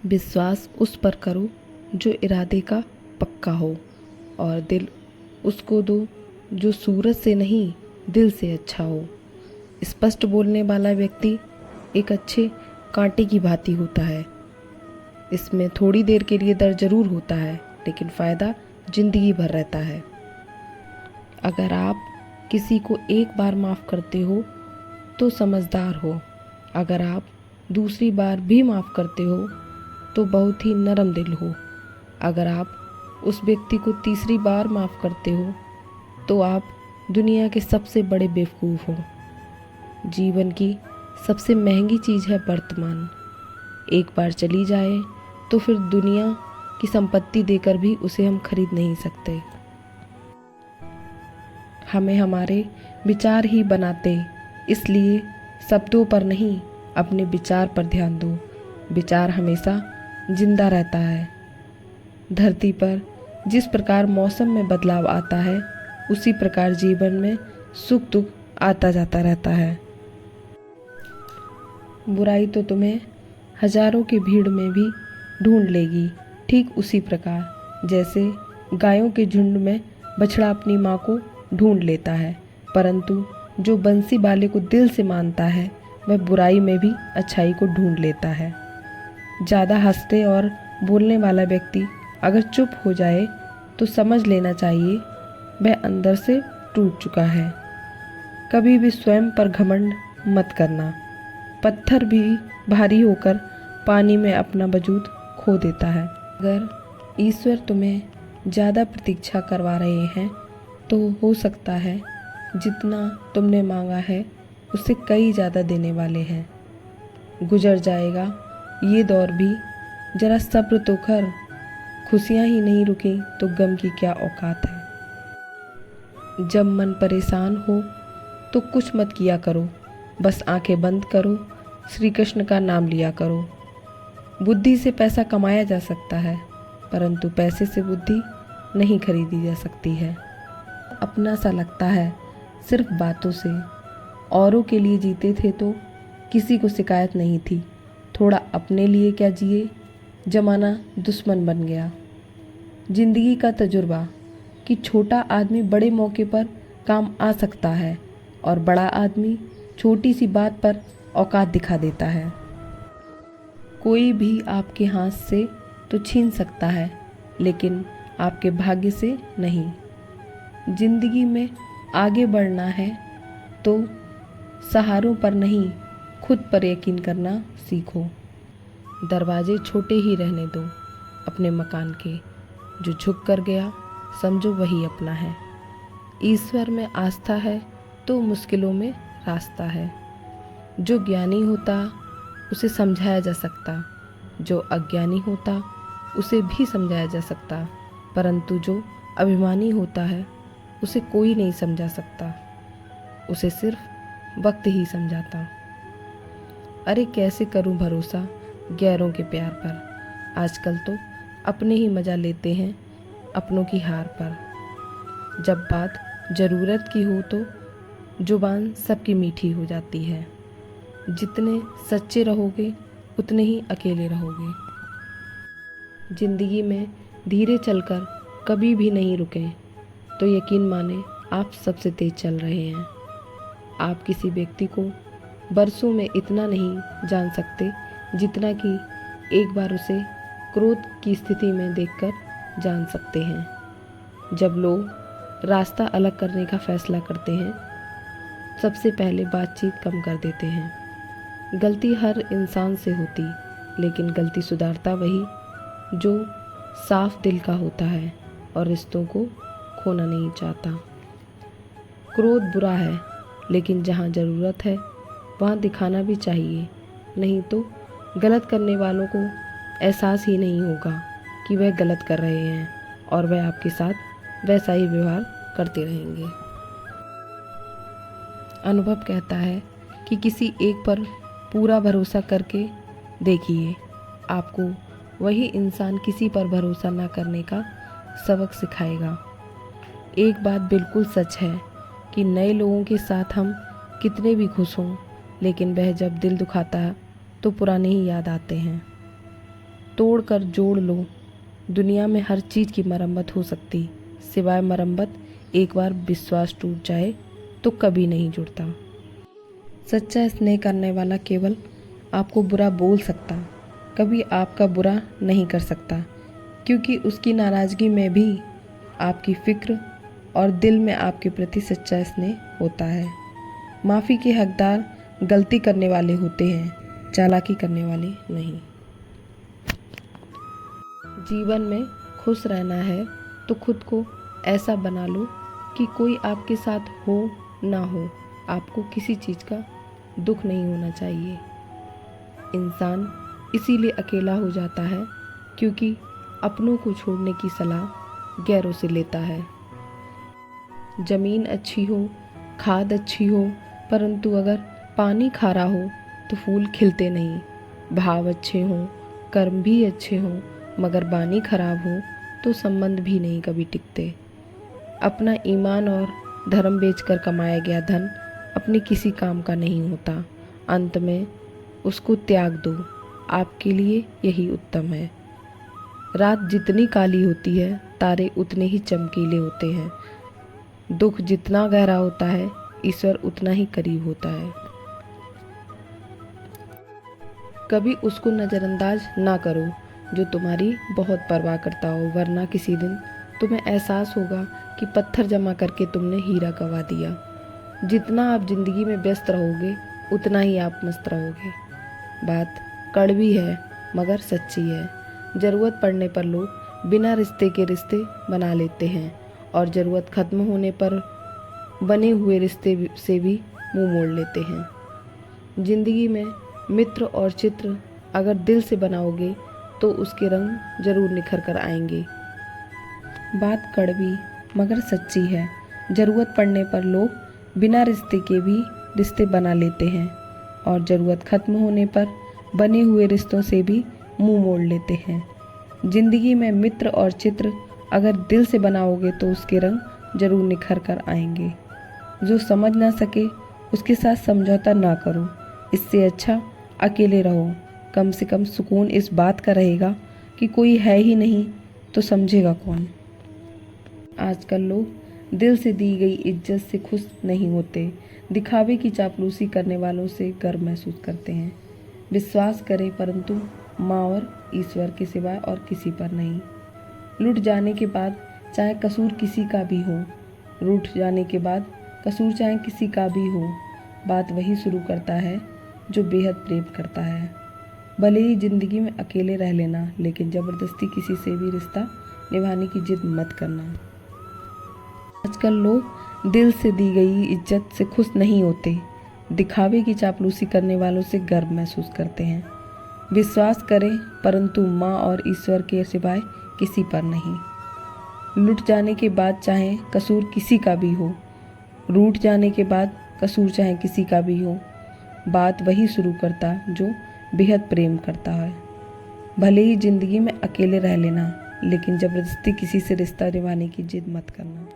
विश्वास उस पर करो जो इरादे का पक्का हो, और दिल उसको दो जो सूरत से नहीं दिल से अच्छा हो। स्पष्ट बोलने वाला व्यक्ति एक अच्छे कांटे की भांति होता है। इसमें थोड़ी देर के लिए दर्द जरूर होता है, लेकिन फ़ायदा जिंदगी भर रहता है। अगर आप किसी को एक बार माफ़ करते हो तो समझदार हो। अगर आप दूसरी बार भी माफ़ करते हो तो बहुत ही नरम दिल हो। अगर आप उस व्यक्ति को तीसरी बार माफ़ करते हो तो आप दुनिया के सबसे बड़े बेवकूफ़ हो। जीवन की सबसे महंगी चीज़ है वर्तमान। एक बार चली जाए तो फिर दुनिया की संपत्ति देकर भी उसे हम खरीद नहीं सकते। हमें हमारे विचार ही बनाते, इसलिए शब्दों पर नहीं अपने विचार पर ध्यान दो। विचार हमेशा जिंदा रहता है। धरती पर जिस प्रकार मौसम में बदलाव आता है, उसी प्रकार जीवन में सुख दुख आता जाता रहता है। बुराई तो तुम्हें हजारों की भीड़ में भी ढूंढ लेगी, ठीक उसी प्रकार जैसे गायों के झुंड में बछड़ा अपनी माँ को ढूंढ लेता है, परंतु जो बंसी वाले को दिल से मानता है वह बुराई में भी अच्छाई को ढूंढ लेता है। ज़्यादा हंसते और बोलने वाला व्यक्ति अगर चुप हो जाए तो समझ लेना चाहिए वह अंदर से टूट चुका है। कभी भी स्वयं पर घमंड मत करना। पत्थर भी भारी होकर पानी में अपना वजूद खो देता है। अगर ईश्वर तुम्हें ज़्यादा प्रतीक्षा करवा रहे हैं तो हो सकता है जितना तुमने मांगा है उससे कई ज़्यादा देने वाले हैं। गुजर जाएगा ये दौर भी, ज़रा सब्र तो कर। खुशियाँ ही नहीं रुकी तो गम की क्या औकात है। जब मन परेशान हो तो कुछ मत किया करो, बस आंखें बंद करो, श्री कृष्ण का नाम लिया करो। बुद्धि से पैसा कमाया जा सकता है, परंतु पैसे से बुद्धि नहीं खरीदी जा सकती है। अपना सा लगता है सिर्फ बातों से। औरों के लिए जीते थे तो किसी को शिकायत नहीं थी। थोड़ा अपने लिए क्या जिए, जमाना दुश्मन बन गया। जिंदगी का तजुर्बा कि छोटा आदमी बड़े मौके पर काम आ सकता है और बड़ा आदमी छोटी सी बात पर औकात दिखा देता है। कोई भी आपके हाथ से तो छीन सकता है, लेकिन आपके भाग्य से नहीं। जिंदगी में आगे बढ़ना है तो सहारों पर नहीं, खुद पर यकीन करना सीखो। दरवाजे छोटे ही रहने दो अपने मकान के। जो झुक कर गया समझो वही अपना है। ईश्वर में आस्था है तो मुश्किलों में रास्ता है। जो ज्ञानी होता उसे समझाया जा सकता, जो अज्ञानी होता उसे भी समझाया जा सकता, परंतु जो अभिमानी होता है उसे कोई नहीं समझा सकता। उसे सिर्फ वक्त ही समझाता। अरे कैसे करूं भरोसा गैरों के प्यार पर। आजकल तो अपने ही मजा लेते हैं अपनों की हार पर। जब बात ज़रूरत की हो तो जुबान सबकी मीठी हो जाती है। जितने सच्चे रहोगे उतने ही अकेले रहोगे। जिंदगी में धीरे चलकर कभी भी नहीं रुकें तो यकीन माने आप सबसे तेज चल रहे हैं। आप किसी व्यक्ति को बरसों में इतना नहीं जान सकते जितना कि एक बार उसे क्रोध की स्थिति में देखकर जान सकते हैं। जब लोग रास्ता अलग करने का फैसला करते हैं, सबसे पहले बातचीत कम कर देते हैं। गलती हर इंसान से होती, लेकिन गलती सुधारता वही जो साफ दिल का होता है और रिश्तों को खोना नहीं चाहता। क्रोध बुरा है, लेकिन जहाँ ज़रूरत है वहाँ दिखाना भी चाहिए, नहीं तो गलत करने वालों को एहसास ही नहीं होगा कि वह गलत कर रहे हैं और वह आपके साथ वैसा ही व्यवहार करते रहेंगे। अनुभव कहता है कि किसी एक पर पूरा भरोसा करके देखिए, आपको वही इंसान किसी पर भरोसा ना करने का सबक सिखाएगा। एक बात बिल्कुल सच है कि नए लोगों के साथ हम कितने भी खुश हों, लेकिन वह जब दिल दुखाता है तो पुराने ही याद आते हैं। तोड़ कर जोड़ लो। दुनिया में हर चीज़ की मरम्मत हो सकती, सिवाय मरम्मत एक बार विश्वास टूट जाए तो कभी नहीं जुड़ता। सच्चा स्नेह करने वाला केवल आपको बुरा बोल सकता, कभी आपका बुरा नहीं कर सकता, क्योंकि उसकी नाराज़गी में भी आपकी फ़िक्र और दिल में आपके प्रति सच्चा स्नेह होता है। माफ़ी के हकदार गलती करने वाले होते हैं, चालाकी करने वाले नहीं। जीवन में खुश रहना है तो खुद को ऐसा बना लो कि कोई आपके साथ हो ना हो, आपको किसी चीज़ का दुख नहीं होना चाहिए। इंसान इसीलिए अकेला हो जाता है क्योंकि अपनों को छोड़ने की सलाह गैरों से लेता है। ज़मीन अच्छी हो, खाद अच्छी हो, परंतु अगर पानी खारा हो तो फूल खिलते नहीं। भाव अच्छे हों, कर्म भी अच्छे हों, मगर बानी खराब हो तो संबंध भी नहीं कभी टिकते। अपना ईमान और धर्म बेचकर कमाया गया धन अपने किसी काम का नहीं होता। अंत में उसको त्याग दो, आपके लिए यही उत्तम है। रात जितनी काली होती है, तारे उतने ही चमकीले होते हैं। दुख जितना गहरा होता है, ईश्वर उतना ही करीब होता है। कभी उसको नज़रअंदाज ना करो जो तुम्हारी बहुत परवाह करता हो, वरना किसी दिन तुम्हें एहसास होगा कि पत्थर जमा करके तुमने हीरा गंवा दिया। जितना आप जिंदगी में व्यस्त रहोगे उतना ही आप मस्त रहोगे। बात कड़वी है मगर सच्ची है। ज़रूरत पड़ने पर लोग बिना रिश्ते के रिश्ते बना लेते हैं और ज़रूरत ख़त्म होने पर बने हुए रिश्ते से भी मुंह मोड़ लेते हैं। ज़िंदगी में मित्र और चित्र अगर दिल से बनाओगे तो उसके रंग ज़रूर निखर कर आएंगे। बात कड़वी मगर सच्ची है। ज़रूरत पड़ने पर लोग बिना रिश्ते के भी रिश्ते बना लेते हैं और ज़रूरत ख़त्म होने पर बने हुए रिश्तों से भी मुंह मोड़ लेते हैं। ज़िंदगी में मित्र और चित्र अगर दिल से बनाओगे तो उसके रंग ज़रूर निखर कर आएंगे। जो समझ ना सके उसके साथ समझौता ना करो, इससे अच्छा अकेले रहो। कम से कम सुकून इस बात का रहेगा कि कोई है ही नहीं तो समझेगा कौन। आजकल लोग दिल से दी गई इज्जत से खुश नहीं होते, दिखावे की चापलूसी करने वालों से गर्व महसूस करते हैं। विश्वास करें परंतु माँ और ईश्वर के सिवाय और किसी पर नहीं। लुट जाने के बाद चाहे कसूर किसी का भी हो, रूठ जाने के बाद कसूर चाहे किसी का भी हो, बात वही शुरू करता है जो बेहद प्रेम करता है। भले ही ज़िंदगी में अकेले रह लेना, लेकिन ज़बरदस्ती किसी से भी रिश्ता निभाने की जिद मत करना। आजकल लोग दिल से दी गई इज्जत से खुश नहीं होते, दिखावे की चापलूसी करने वालों से गर्व महसूस करते हैं। विश्वास करें परंतु माँ और ईश्वर के सिवाय किसी पर नहीं। लुट जाने के बाद चाहे कसूर किसी का भी हो, रूठ जाने के बाद कसूर चाहे किसी का भी हो, बात वही शुरू करता जो बेहद प्रेम करता है। भले ही ज़िंदगी में अकेले रह लेना, लेकिन ज़बरदस्ती किसी से रिश्ता निभाने की जिद मत करना।